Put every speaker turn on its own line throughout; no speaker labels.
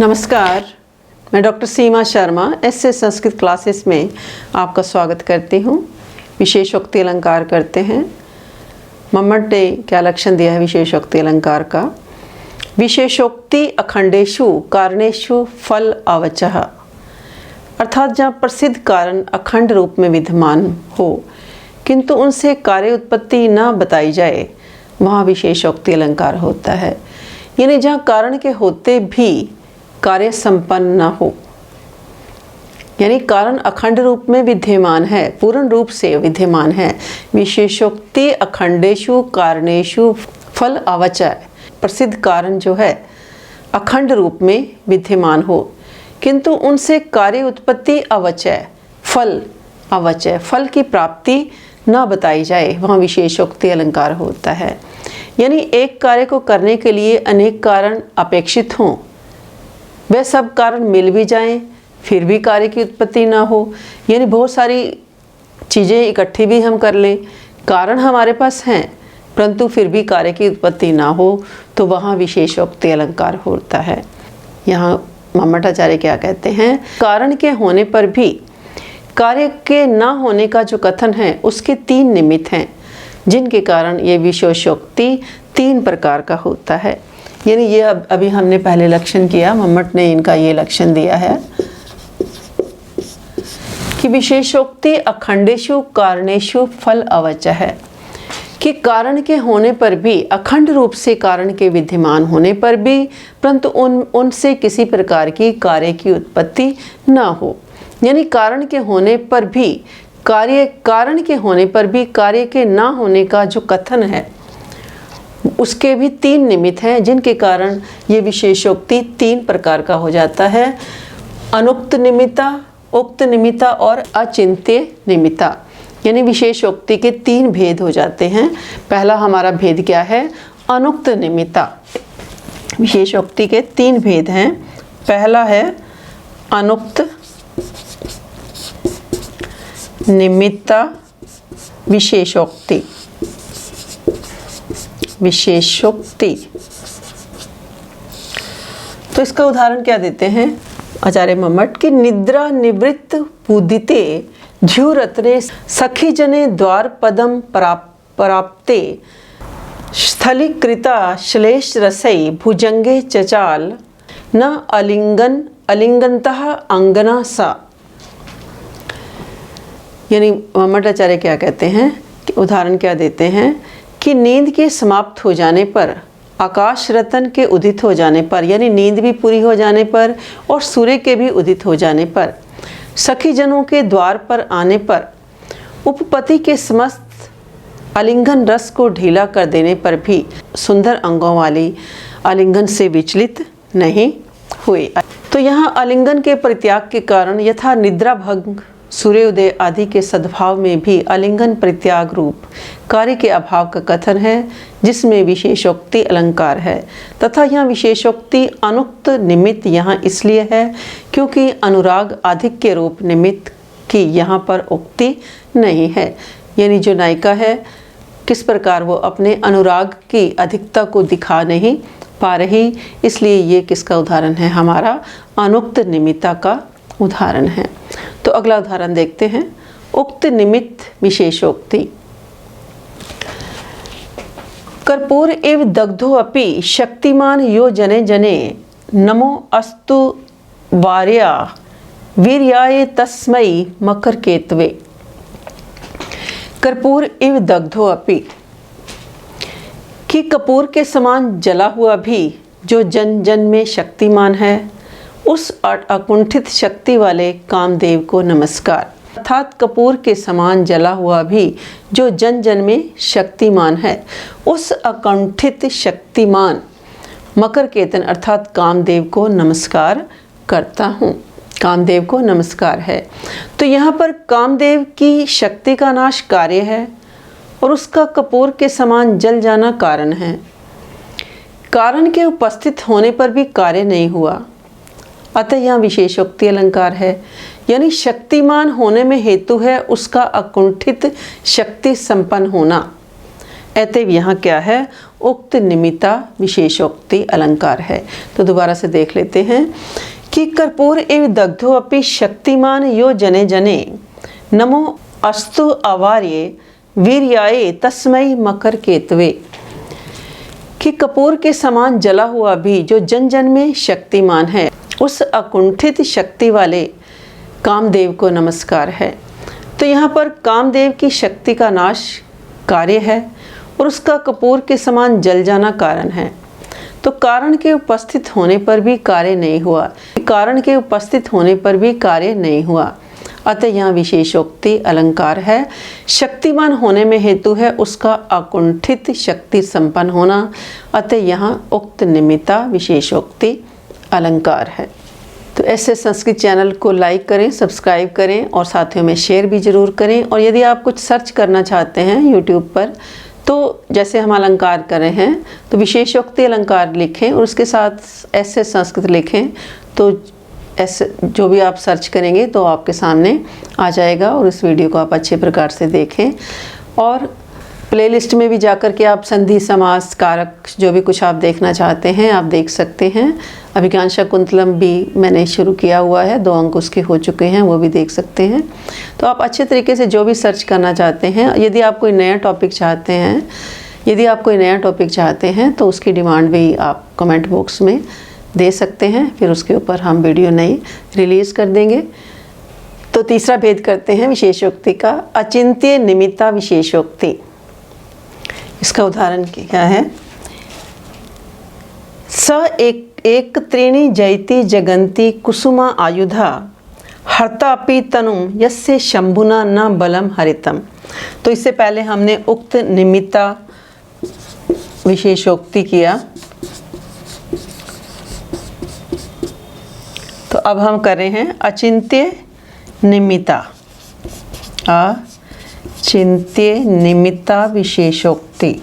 नमस्कार, मैं डॉक्टर सीमा Sharma S A Sanskrit classes में आपका स्वागत करती हूँ। विशेषोक्ति अलंकार करते हैं। मम्मट ने क्या लक्षण दिया है विशेषोक्ति अलंकार का? विशेषोक्ति अखंडेषु कारणेषु फल अवचः, अर्थात जहाँ प्रसिद्ध कारण अखंड रूप में विद्यमान हो किंतु उनसे कार्य उत्पत्ति न बताई जाए, वहाँ विशेषोक्ति अलंकार होता है। यानी जहाँ कारण के होते भी कार्य संपन्न न हो, यानी कारण अखंड रूप में विद्यमान है, पूर्ण रूप से विद्यमान है। विशेषोक्ति अखंडेषु कारणेषु फल अवचः, प्रसिद्ध कारण जो है अखंड रूप में विद्यमान हो किंतु उनसे कार्य उत्पत्ति अवचः, फल अवचः, फल की प्राप्ति न बताई जाए, वहाँ विशेषोक्ति अलंकार होता है। यानी एक कार्य को करने के लिए अनेक कारण अपेक्षित हों, वह सब कारण मिल भी जाएं फिर भी कार्य की उत्पत्ति ना हो, यानी बहुत सारी चीज़ें इकट्ठी भी हम कर लें, कारण हमारे पास हैं परंतु फिर भी कार्य की उत्पत्ति ना हो, तो वहाँ विशेषोक्ति अलंकार होता है। यहाँ मम्मटाचार्य क्या कहते हैं? कारण के होने पर भी कार्य के ना होने का जो कथन है उसके तीन निमित्त हैं, जिनके कारण ये विशेषोक्ति तीन प्रकार का होता है। यानी ये अभी हमने पहले लक्षण किया, मम्मट ने इनका ये लक्षण दिया है कि विशेषोक्ति अखंडेषु कारणेषु फल अवचः है, कि कारण के होने पर भी, अखंड रूप से कारण के विद्यमान होने पर भी, परंतु उनसे किसी प्रकार की कार्य की उत्पत्ति न हो। यानी कारण के होने पर भी कारण के होने पर भी कार्य के ना होने का जो कथन है उसके भी तीन निमित्त हैं, जिनके कारण ये विशेषोक्ति तीन प्रकार का हो जाता है। अनुक्त निमित्ता, उक्त निमित्ता और अचिंत्य निमित्ता। यानी विशेषोक्ति के तीन भेद हो जाते हैं। पहला हमारा भेद क्या है? अनुक्त निमित्ता। विशेषोक्ति के तीन भेद हैं। पहला है अनुक्त निमित्ता विशेषोक्ति। विशेषोक्ति तो इसका उदाहरण क्या देते हैं आचार्य मम्मट की? निद्रा निवृत्त पूदिते झ्युरत्ने सखी जने द्वार पदम प्राप्ते स्थलीकृता श्लेष रसई भुजंगे चचाल न अलिंगनतः अंगना सा। यानी मम्मटाचार्य क्या कहते हैं कि उदाहरण क्या देते हैं कि नींद के समाप्त हो जाने पर, आकाश रतन के उदित हो जाने पर, यानी नींद भी पूरी हो जाने पर और सूर्य के भी उदित हो जाने पर, सखी जनों के द्वार पर आने पर, उपपति के समस्त आलिंगन रस को ढीला कर देने पर भी सुंदर अंगों वाली आलिंगन से विचलित नहीं हुए। तो यहाँ आलिंगन के परित्याग के कारण यथा निद्रा भंग, सूर्योदय आदि के सद्भाव में भी आलिंगन परित्याग रूप कार्य के अभाव का कथन है, जिसमें विशेषोक्ति अलंकार है। तथा यहाँ विशेषोक्ति अनुक्त निमित्त यहाँ इसलिए है क्योंकि अनुराग आधिक्य रूप निमित्त की यहाँ पर उक्ति नहीं है। यानी जो नायिका है किस प्रकार वो अपने अनुराग की अधिकता को दिखा नहीं पा रही, इसलिए ये किसका उदाहरण है? हमारा अनुक्त निमित्ता का उदाहरण है। तो अगला उदाहरण देखते हैं। उक्त निमित्त विशेषोक्ति। कर्पूर इव दग्धो अपि शक्तिमान यो जने जने नमो अस्तु वार्या वीर्याय तस्मै मकर केतवे। कर्पूर इव दग्धो अपि, कि कपूर के समान जला हुआ भी जो जन जन में शक्तिमान है, उस अकुंठित शक्ति वाले कामदेव को नमस्कार। अर्थात कपूर के समान जला हुआ भी जो जन जन में शक्तिमान है, उस अकुंठित शक्तिमान मकर केतन अर्थात कामदेव को नमस्कार करता हूँ। कामदेव को नमस्कार है। तो यहाँ पर कामदेव की शक्ति का नाश कार्य है और उसका कपूर के समान जल जाना कारण है। कारण के उपस्थित होने पर भी कार्य नहीं हुआ, अतः यहाँ विशेषोक्ति अलंकार है। यानी शक्तिमान होने में हेतु है उसका अकुंठित शक्ति संपन्न होना। अतएव यहाँ क्या है? उक्त निमित्ता विशेषोक्ति अलंकार है। तो दोबारा से देख लेते हैं कि कर्पूर एव दग्धो अपि शक्तिमान यो जने जने नमो अस्तु अवार्ये वीर्याय तस्मै मकर केतवे। कि कपूर के समान जला हुआ भी जो जन जन में शक्तिमान है, उस अकुंठित शक्ति वाले कामदेव को नमस्कार है। तो यहाँ पर कामदेव की शक्ति का नाश कार्य है और उसका कपूर के समान जल जाना कारण है। तो कारण के उपस्थित होने पर भी कार्य नहीं हुआ, कारण के उपस्थित होने पर भी कार्य नहीं हुआ, अतः यहाँ विशेषोक्ति अलंकार है। शक्तिमान होने में हेतु है उसका अकुंठित शक्ति संपन्न होना, अतः यहाँ उक्त निमित्ता विशेषोक्ति अलंकार है। तो ऐसे संस्कृत चैनल को लाइक करें, सब्सक्राइब करें और साथियों में शेयर भी ज़रूर करें। और यदि आप कुछ सर्च करना चाहते हैं यूट्यूब पर, तो जैसे हम अलंकार कर रहे हैं तो विशेषोक्ति अलंकार लिखें और उसके साथ ऐसे संस्कृत लिखें, तो ऐसे जो भी आप सर्च करेंगे तो आपके सामने आ जाएगा और इस वीडियो को आप अच्छे प्रकार से देखें। और प्लेलिस्ट में भी जाकर के आप संधि समास कारक जो भी कुछ आप देखना चाहते हैं आप देख सकते हैं। अभिज्ञान शाकुंतलम भी मैंने शुरू किया हुआ है, 2 अंक उसके हो चुके हैं, वो भी देख सकते हैं। तो आप अच्छे तरीके से जो भी सर्च करना चाहते हैं, यदि आप कोई नया टॉपिक चाहते हैं तो उसकी डिमांड भी आप कमेंट बॉक्स में दे सकते हैं, फिर उसके ऊपर हम वीडियो नई रिलीज़ कर देंगे। तो तीसरा भेद करते हैं विशेषोक्ति का, अचिंत्य निमित्ता विशेषोक्ति। इसका उदाहरण क्या है? स एक त्रीणि जयति जगन्ति कुसुमा आयुधा हर्तापि तनुम यस्य शंभुना न बलम हरितम। तो इससे पहले हमने उक्त निमित्ता विशेषोक्ति किया, तो अब हम कर रहे हैं अचिंत्य निमित्ता, अचिंत्य निमित्ता विशेषोक्ति।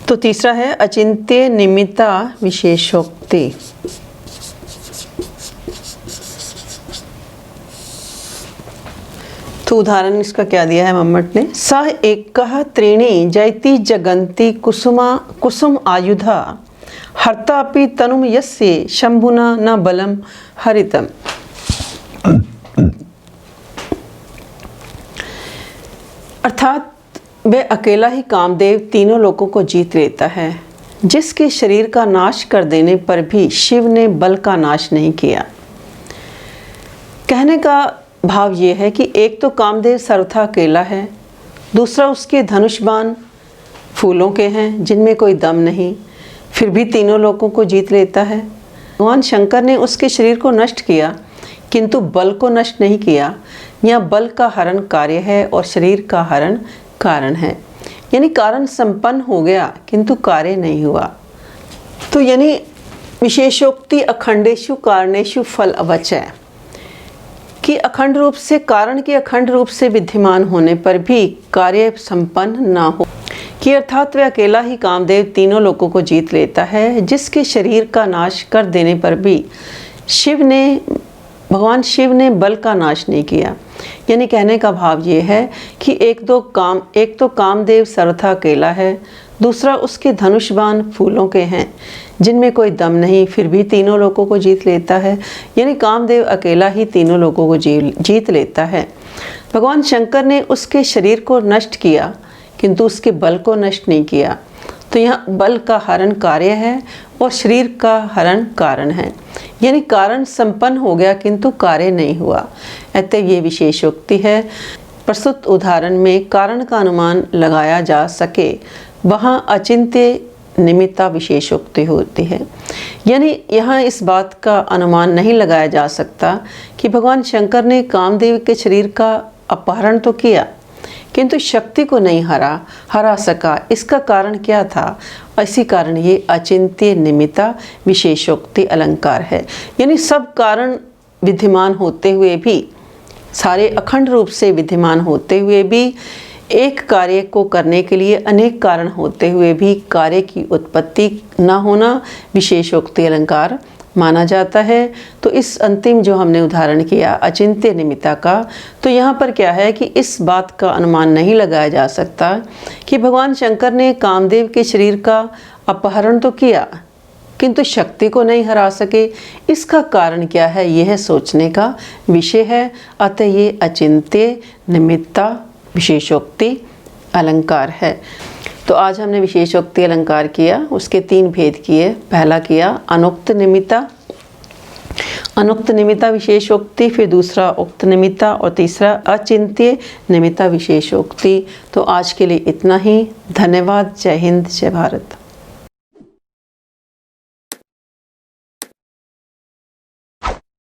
तो तीसरा है अचिंत्य निमित्ता विशेषोक्ति। तो उदाहरण इसका क्या दिया है मम्मट ने? स एकः त्रीणि जयति जगन्ति कुसुम आयुधा हर्तापि तनुम यस्य शंभुना न बलम हरितम। अर्थात वह अकेला ही कामदेव तीनों लोगों को जीत लेता है, जिसके शरीर का नाश कर देने पर भी शिव ने बल का नाश नहीं किया। कहने का भाव ये है कि एक तो कामदेव सर्वथा अकेला है, दूसरा उसके धनुष बाण फूलों के हैं जिनमें कोई दम नहीं, फिर भी तीनों लोगों को जीत लेता है। भगवान शंकर ने उसके शरीर को नष्ट किया किंतु बल को नष्ट नहीं किया। यहाँ बल का हरण कार्य है और शरीर का हरण कारण है, यानी कारण संपन्न हो गया किंतु कार्य नहीं हुआ। तो यानी विशेषोक्ति अखंडेषु कारणेषु फल अवचय, कि अखंड रूप से कारण के अखंड रूप से विद्यमान होने पर भी कार्य संपन्न ना हो, कि अर्थात वह अकेला ही कामदेव तीनों लोगों को जीत लेता है, जिसके शरीर का नाश कर देने पर भी भगवान शिव ने बल का नाश नहीं किया। यानी कहने का भाव ये है कि एक तो कामदेव सर्वथा अकेला है, दूसरा उसके धनुष बाण फूलों के हैं जिनमें कोई दम नहीं, फिर भी तीनों लोगों को जीत लेता है। यानी कामदेव अकेला ही तीनों लोगों को जीत लेता है। भगवान शंकर ने उसके शरीर को नष्ट किया किंतु उसके बल को नष्ट नहीं किया। तो यहाँ बल का हरण कार्य है और शरीर का हरण कारण है, यानी कारण संपन्न हो गया किंतु कार्य नहीं हुआ। अतः ये विशेषोक्ति है। प्रस्तुत उदाहरण में कारण का अनुमान लगाया जा सके वहाँ अचिंत्य निमित्ता विशेषोक्ति होती है। यानी यहाँ इस बात का अनुमान नहीं लगाया जा सकता कि भगवान शंकर ने कामदेव के शरीर का अपहरण तो किया किंतु शक्ति को नहीं हरा सका। इसका कारण क्या था? इसी कारण ये अचिंत्य निमित्ता विशेषोक्ति अलंकार है। यानी सब कारण विद्यमान होते हुए भी, सारे अखंड रूप से विद्यमान होते हुए भी, एक कार्य को करने के लिए अनेक कारण होते हुए भी कार्य की उत्पत्ति न होना विशेषोक्ति अलंकार माना जाता है। तो इस अंतिम जो हमने उदाहरण किया अचिंत्य निमित्ता का, तो यहाँ पर क्या है कि इस बात का अनुमान नहीं लगाया जा सकता कि भगवान शंकर ने कामदेव के शरीर का अपहरण तो किया किंतु शक्ति को नहीं हरा सके। इसका कारण क्या है, यह सोचने का विषय है। अतः ये अचिंत्य निमित्ता विशेषोक्ति अलंकार है। तो आज हमने विशेषोक्ति अलंकार किया, उसके 3 भेद किए। पहला किया अनुक्त निमित्ता, अनुक्त निमित्ता विशेषोक्ति, फिर दूसरा उक्त निमित्ता और तीसरा अचिंत्य निमित्ता विशेषोक्ति। तो आज के लिए इतना ही। धन्यवाद। जय हिंद, जय भारत।